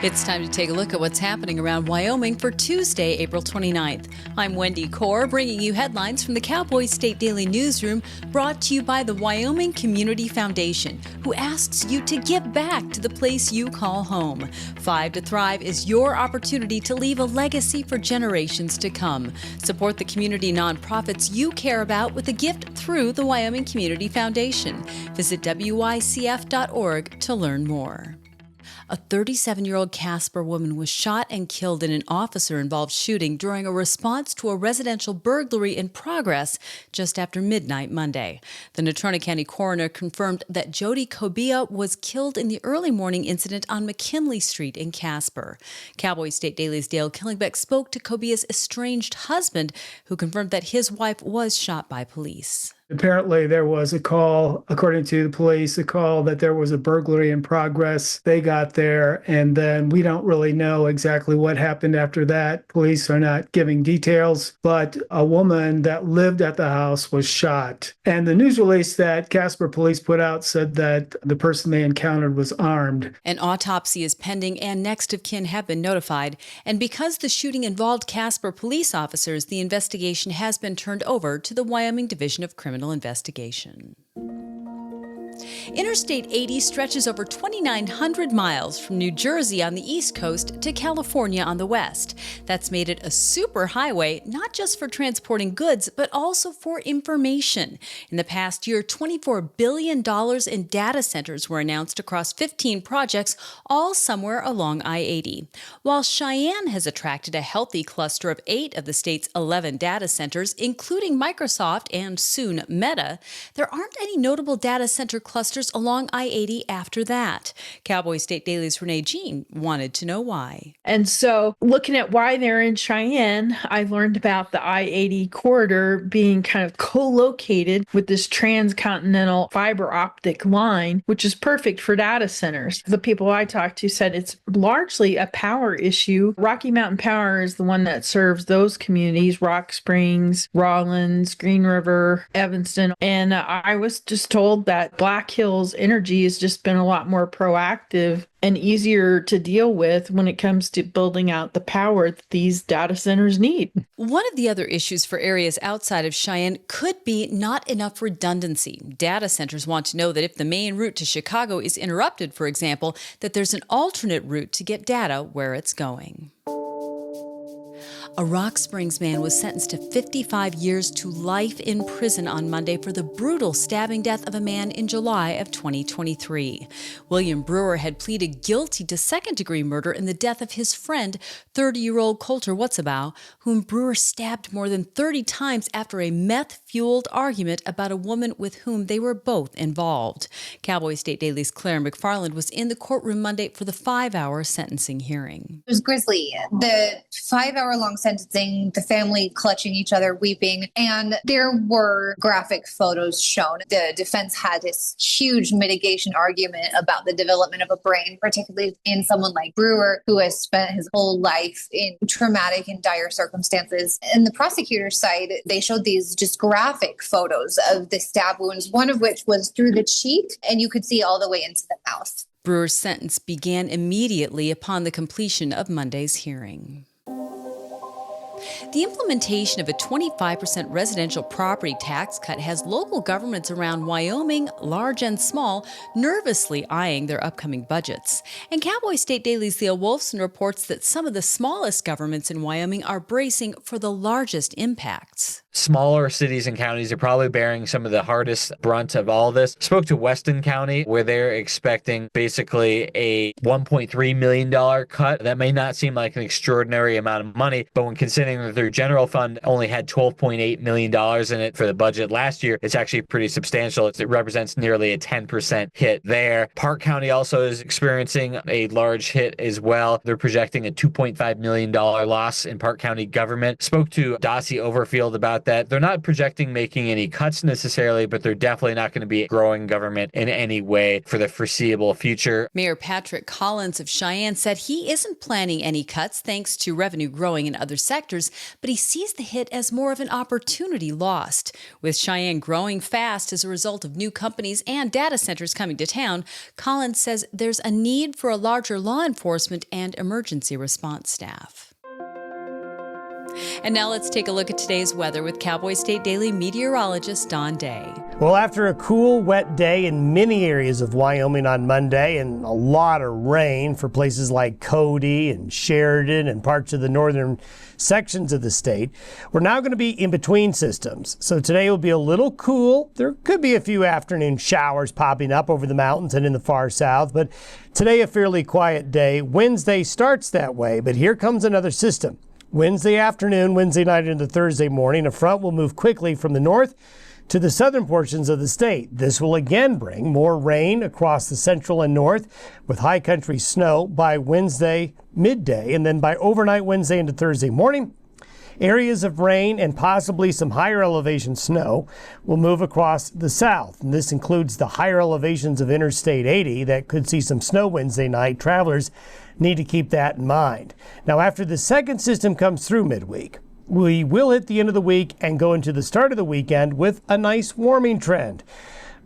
It's time to take a look at what's happening around Wyoming for Tuesday, April 29th. I'm Wendy Corr, bringing you headlines from the Cowboy State Daily newsroom, brought to you by the Wyoming Community Foundation, who asks you to give back to the place you call home. 5 to Thrive is your opportunity to leave a legacy for generations to come. Support the community nonprofits you care about with a gift through the Wyoming Community Foundation. Visit wycf.org to learn more. A 37-year-old Casper woman was shot and killed in an officer-involved shooting during a response to a residential burglary in progress just after midnight Monday. The Natrona County coroner confirmed that Jody Cobia was killed in the early morning incident on McKinley Street in Casper. Cowboy State Daily's Dale Killingbeck spoke to Cobia's estranged husband, who confirmed that his wife was shot by police. Apparently, there was a call, according to the police, a call that there was a burglary in progress. They got there, and then we don't really know exactly what happened after that. Police are not giving details, but a woman that lived at the house was shot. And the news release that Casper police put out said that the person they encountered was armed. An autopsy is pending, and next of kin have been notified. And because the shooting involved Casper police officers, the investigation has been turned over to the Wyoming Division of Criminal Investigation. Interstate 80 stretches over 2,900 miles from New Jersey on the East Coast to California on the West. That's made it a super highway, not just for transporting goods, but also for information. In the past year, $24 billion in data centers were announced across 15 projects, all somewhere along I-80. While Cheyenne has attracted a healthy cluster of 8 of the state's 11 data centers, including Microsoft and soon Meta, there aren't any notable data center clusters along I-80 after that. Cowboy State Daily's Renee Jean wanted to know why. And so looking at why they're in Cheyenne, I learned about the I-80 corridor being kind of co-located with this transcontinental fiber optic line, which is perfect for data centers. The people I talked to said it's largely a power issue. Rocky Mountain Power is the one that serves those communities, Rock Springs, Rawlins, Green River, Evanston. And I was just told that Black Hills Energy has just been a lot more proactive and easier to deal with when it comes to building out the power that these data centers need. One of the other issues for areas outside of Cheyenne could be not enough redundancy. Data centers want to know that if the main route to Chicago is interrupted, for example, that there's an alternate route to get data where it's going. A Rock Springs man was sentenced to 55 years to life in prison on Monday for the brutal stabbing death of a man in July of 2023. William Brewer had pleaded guilty to second-degree murder in the death of his friend, 30-year-old Coulter Whatsabow, whom Brewer stabbed more than 30 times after a meth-fueled argument about a woman with whom they were both involved. Cowboy State Daily's Claire McFarland was in the courtroom Monday for the 5-hour sentencing hearing. It was Grizzly, the 5-hour-long sentencing, the family clutching each other, weeping, and there were graphic photos shown. The defense had this huge mitigation argument about the development of a brain, particularly in someone like Brewer, who has spent his whole life in traumatic and dire circumstances. And the prosecutor's side, they showed these just graphic photos of the stab wounds, one of which was through the cheek, and you could see all the way into the mouth. Brewer's sentence began immediately upon the completion of Monday's hearing. The implementation of a 25% residential property tax cut has local governments around Wyoming, large and small, nervously eyeing their upcoming budgets. And Cowboy State Daily's Leah Wolfson reports that some of the smallest governments in Wyoming are bracing for the largest impacts. Smaller cities and counties are probably bearing some of the hardest brunt of all this. Spoke to Weston County, where they're expecting basically a $1.3 million cut. That may not seem like an extraordinary amount of money, but when considering that their general fund only had $12.8 million in it for the budget last year, it's actually pretty substantial. It represents nearly a 10% hit there. Park County also is experiencing a large hit as well. They're projecting a $2.5 million loss in Park County government. Spoke to Dossie Overfield about that they're not projecting making any cuts necessarily, but they're definitely not going to be growing government in any way for the foreseeable future. Mayor Patrick Collins of Cheyenne said he isn't planning any cuts thanks to revenue growing in other sectors, but he sees the hit as more of an opportunity lost. With Cheyenne growing fast as a result of new companies and data centers coming to town, Collins says there's a need for a larger law enforcement and emergency response staff. And now let's take a look at today's weather with Cowboy State Daily meteorologist Don Day. Well, after a cool, wet day in many areas of Wyoming on Monday and a lot of rain for places like Cody and Sheridan and parts of the northern sections of the state, we're now going to be in between systems. So today will be a little cool. There could be a few afternoon showers popping up over the mountains and in the far south, but today a fairly quiet day. Wednesday starts that way, but here comes another system. Wednesday afternoon, Wednesday night into Thursday morning, a front will move quickly from the north to the southern portions of the state. This will again bring more rain across the central and north with high country snow by Wednesday midday, and then by overnight Wednesday into Thursday morning, areas of rain and possibly some higher elevation snow will move across the south. And this includes the higher elevations of Interstate 80 that could see some snow Wednesday night. Travelers need to keep that in mind. Now, after the second system comes through midweek, we will hit the end of the week and go into the start of the weekend with a nice warming trend.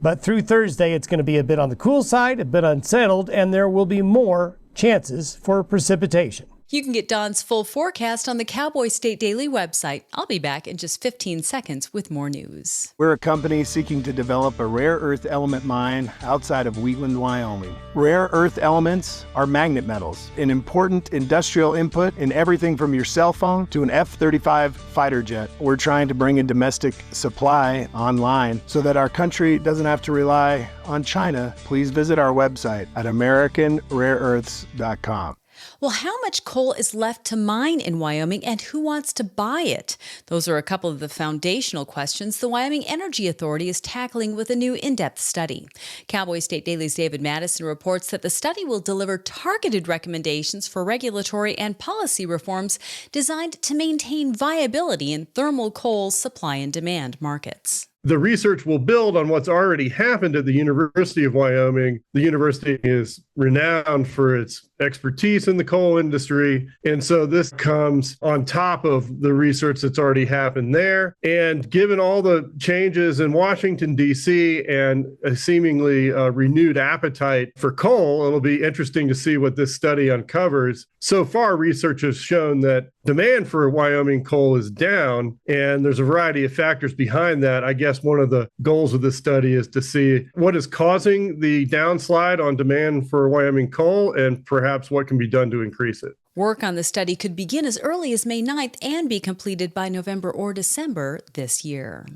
But through Thursday, it's going to be a bit on the cool side, a bit unsettled, and there will be more chances for precipitation. You can get Don's full forecast on the Cowboy State Daily website. I'll be back in just 15 seconds with more news. We're a company seeking to develop a rare earth element mine outside of Wheatland, Wyoming. Rare earth elements are magnet metals, an important industrial input in everything from your cell phone to an F-35 fighter jet. We're trying to bring a domestic supply online so that our country doesn't have to rely on China. Please visit our website at AmericanRareEarths.com. Well, how much coal is left to mine in Wyoming and who wants to buy it? Those are a couple of the foundational questions the Wyoming Energy Authority is tackling with a new in-depth study. Cowboy State Daily's David Madison reports that the study will deliver targeted recommendations for regulatory and policy reforms designed to maintain viability in thermal coal supply and demand markets. The research will build on what's already happened at the University of Wyoming. The university is renowned for its expertise in the coal industry. And so this comes on top of the research that's already happened there. And given all the changes in Washington, D.C. and a seemingly renewed appetite for coal, it'll be interesting to see what this study uncovers. So far, research has shown that demand for Wyoming coal is down, and there's a variety of factors behind that. I guess one of the goals of this study is to see what is causing the downslide on demand for Wyoming coal and perhaps what can be done to increase it. Work on the study could begin as early as May 9th and be completed by November or December this year.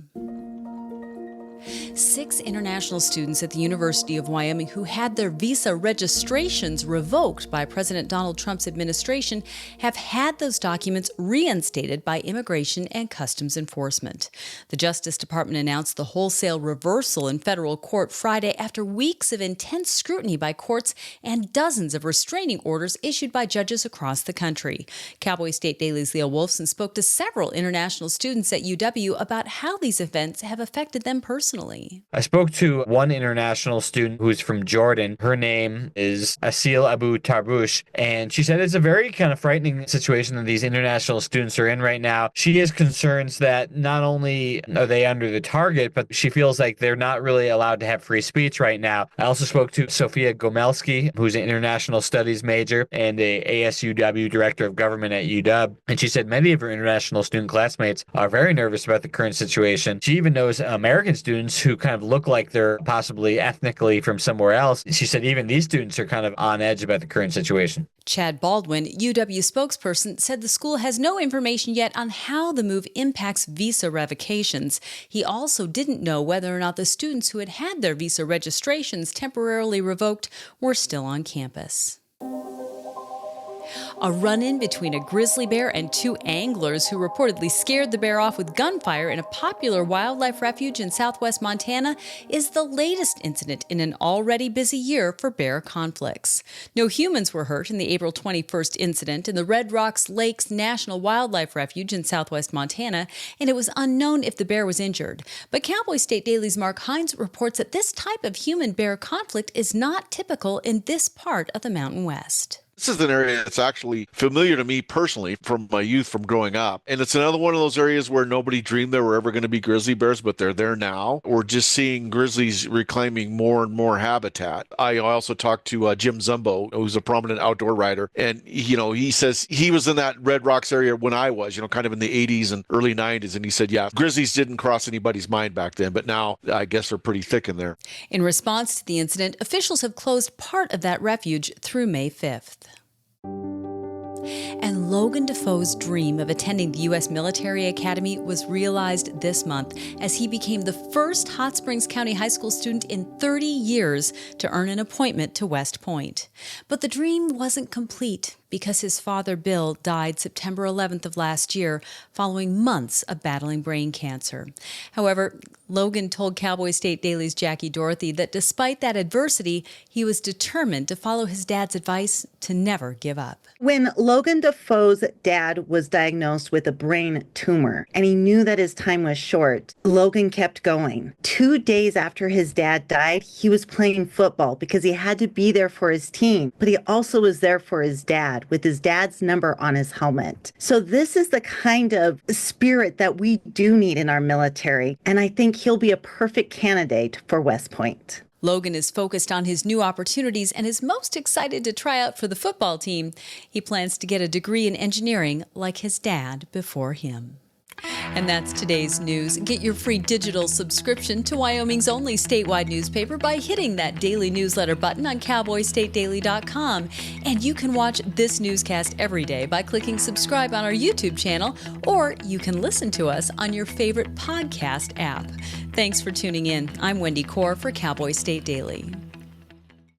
6 international students at the University of Wyoming who had their visa registrations revoked by President Donald Trump's administration have had those documents reinstated by Immigration and Customs Enforcement. The Justice Department announced the wholesale reversal in federal court Friday after weeks of intense scrutiny by courts and dozens of restraining orders issued by judges across the country. Cowboy State Daily's Leah Wolfson spoke to several international students at UW about how these events have affected them personally. I spoke to one international student who's from Jordan. Her name is Asil Abu Tarbush, and she said it's a very kind of frightening situation that these international students are in right now. She has concerns that not only are they under the target, but she feels like they're not really allowed to have free speech right now. I also spoke to Sofia Gomelski, who's an international studies major and a ASUW director of government at UW, and she said many of her international student classmates are very nervous about the current situation. She even knows American students who kind of look like they're possibly ethnically from somewhere else. She said even these students are kind of on edge about the current situation. Chad Baldwin, UW spokesperson, said the school has no information yet on how the move impacts visa revocations. He also didn't know whether or not the students who had had their visa registrations temporarily revoked were still on campus. A run-in between a grizzly bear and two anglers who reportedly scared the bear off with gunfire in a popular wildlife refuge in southwest Montana is the latest incident in an already busy year for bear conflicts. No humans were hurt in the April 21st incident in the Red Rocks Lakes National Wildlife Refuge in southwest Montana, and it was unknown if the bear was injured. But Cowboy State Daily's Mark Hines reports that this type of human-bear conflict is not typical in this part of the Mountain West. This is an area that's actually familiar to me personally from my youth, from growing up. And it's another one of those areas where nobody dreamed there were ever going to be grizzly bears, but they're there now. We're just seeing grizzlies reclaiming more and more habitat. I also talked to Jim Zumbo, who's a prominent outdoor writer. And, he says he was in that Red Rocks area when I was, kind of in the 80s and early 90s. And he said, yeah, grizzlies didn't cross anybody's mind back then, but now I guess they're pretty thick in there. In response to the incident, officials have closed part of that refuge through May 5th. And Logan Defoe's dream of attending the U.S. Military Academy was realized this month as he became the first Hot Springs County High School student in 30 years to earn an appointment to West Point. But the dream wasn't complete because his father, Bill, died September 11th of last year following months of battling brain cancer. However, Logan told Cowboy State Daily's Jackie Dorothy that despite that adversity, he was determined to follow his dad's advice to never give up. When Logan Defoe's dad was diagnosed with a brain tumor and he knew that his time was short, Logan kept going. 2 days after his dad died, he was playing football because he had to be there for his team, but he also was there for his dad with his dad's number on his helmet. So this is the kind of spirit that we do need in our military, and I think he'll be a perfect candidate for West Point. Logan is focused on his new opportunities and is most excited to try out for the football team. He plans to get a degree in engineering like his dad before him. And that's today's news. Get your free digital subscription to Wyoming's only statewide newspaper by hitting that daily newsletter button on cowboystatedaily.com. And you can watch this newscast every day by clicking subscribe on our YouTube channel, or you can listen to us on your favorite podcast app. Thanks for tuning in. I'm Wendy Corr for Cowboy State Daily.